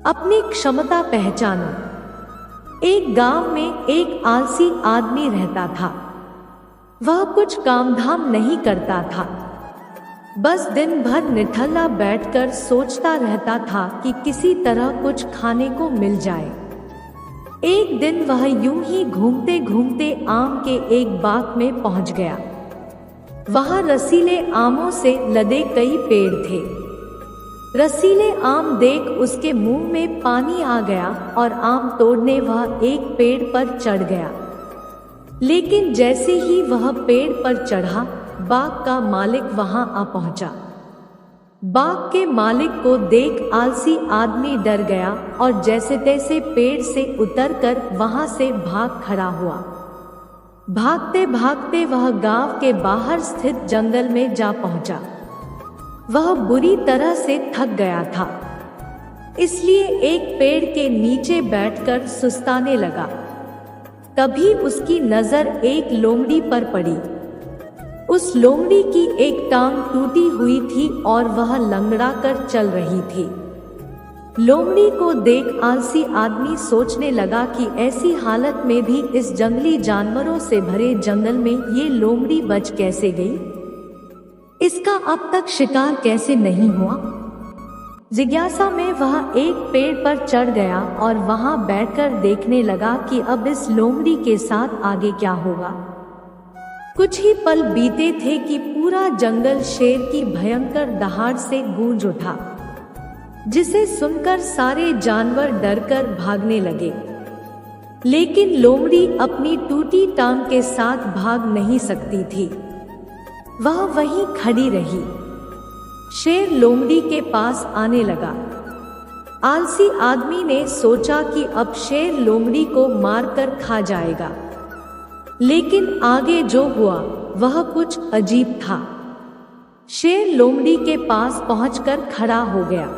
अपनी क्षमता पहचानो। एक गांव में एक आलसी आदमी रहता था। वह कुछ काम धाम नहीं करता था, बस दिन भर निठल्ला बैठकर सोचता रहता था कि किसी तरह कुछ खाने को मिल जाए। एक दिन वह यूं ही घूमते घूमते आम के एक बाग में पहुंच गया। वहां रसीले आमों से लदे कई पेड़ थे। रसीले आम देख उसके मुंह में पानी आ गया और आम तोड़ने वह एक पेड़ पर चढ़ गया। लेकिन जैसे ही वह पेड़ पर चढ़ा, बाग का मालिक वहां आ पहुंचा। बाग के मालिक को देख आलसी आदमी डर गया और जैसे तैसे पेड़ से उतरकर वहां से भाग खड़ा हुआ। भागते भागते वह गांव के बाहर स्थित जंगल में जा पहुंचा। वह बुरी तरह से थक गया था, इसलिए एक पेड़ के नीचे बैठकर सुस्ताने लगा। तभी उसकी नजर एक लोमड़ी पर पड़ी। उस लोमड़ी की एक टांग टूटी हुई थी और वह लंगड़ा कर चल रही थी। लोमड़ी को देख आलसी आदमी सोचने लगा कि ऐसी हालत में भी इस जंगली जानवरों से भरे जंगल में ये लोमड़ी बच कैसे गई? इसका अब तक शिकार कैसे नहीं हुआ? जिज्ञासा में वह एक पेड़ पर चढ़ गया और वहां बैठकर देखने लगा कि अब इस लोमड़ी के साथ आगे क्या होगा। कुछ ही पल बीते थे कि पूरा जंगल शेर की भयंकर दहाड़ से गूंज उठा, जिसे सुनकर सारे जानवर डरकर भागने लगे। लेकिन लोमड़ी अपनी टूटी टांग के साथ भाग नहीं सकती थी। वह वहीं खड़ी रही। शेर लोमड़ी के पास आने लगा। आलसी आदमी ने सोचा कि अब शेर लोमड़ी को मारकर खा जाएगा, लेकिन आगे जो हुआ वह कुछ अजीब था। शेर लोमड़ी के पास पहुंचकर खड़ा हो गया।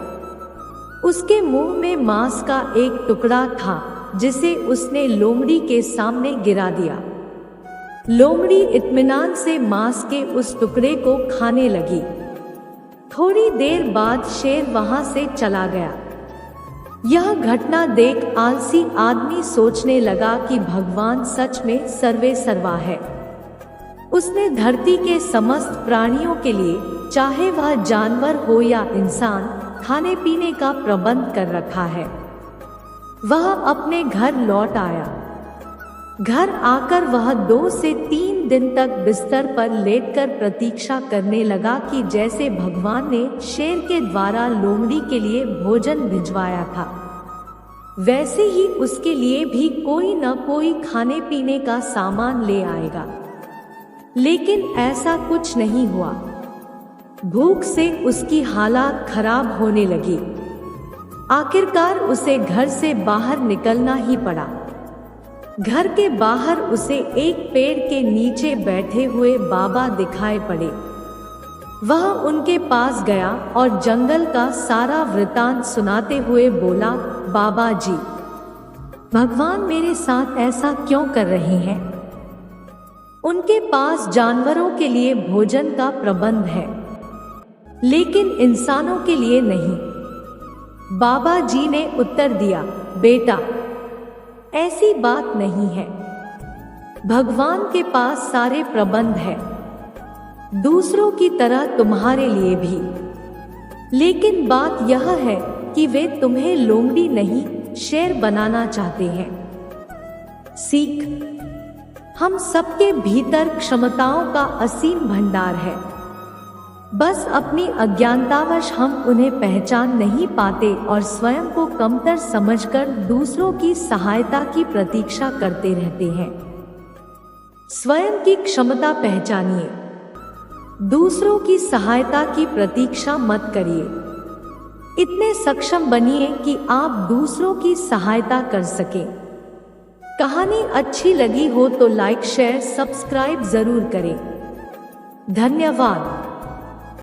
उसके मुंह में मांस का एक टुकड़ा था, जिसे उसने लोमड़ी के सामने गिरा दिया। लोमड़ी इत्मीनान से मांस के उस टुकड़े को खाने लगी। थोड़ी देर बाद शेर वहां से चला गया। यह घटना देख आलसी आदमी सोचने लगा कि भगवान सच में सर्वे सर्वा है। उसने धरती के समस्त प्राणियों के लिए, चाहे वह जानवर हो या इंसान, खाने पीने का प्रबंध कर रखा है। वह अपने घर लौट आया। घर आकर वह 2 से 3 दिन तक बिस्तर पर लेटकर प्रतीक्षा करने लगा कि जैसे भगवान ने शेर के द्वारा लोमड़ी के लिए भोजन भिजवाया था, वैसे ही उसके लिए भी कोई न कोई खाने पीने का सामान ले आएगा। लेकिन ऐसा कुछ नहीं हुआ। भूख से उसकी हालत खराब होने लगी। आखिरकार उसे घर से बाहर निकलना ही पड़ा। घर के बाहर उसे एक पेड़ के नीचे बैठे हुए बाबा दिखाई पड़े। वह उनके पास गया और जंगल का सारा वृतांत सुनाते हुए बोला, बाबा जी, भगवान मेरे साथ ऐसा क्यों कर रहे हैं? उनके पास जानवरों के लिए भोजन का प्रबंध है, लेकिन इंसानों के लिए नहीं। बाबा जी ने उत्तर दिया, बेटा, ऐसी बात नहीं है। भगवान के पास सारे प्रबंध है, दूसरों की तरह तुम्हारे लिए भी। लेकिन बात यह है कि वे तुम्हें लोमड़ी नहीं, शेर बनाना चाहते हैं। सीख, हम सबके भीतर क्षमताओं का असीम भंडार है। बस अपनी अज्ञानतावश हम उन्हें पहचान नहीं पाते और स्वयं को कमतर समझकर दूसरों की सहायता की प्रतीक्षा करते रहते हैं। स्वयं की क्षमता पहचानिए, दूसरों की सहायता की प्रतीक्षा मत करिए। इतने सक्षम बनिए कि आप दूसरों की सहायता कर सकें। कहानी अच्छी लगी हो तो लाइक, शेयर, सब्सक्राइब जरूर करें। धन्यवाद।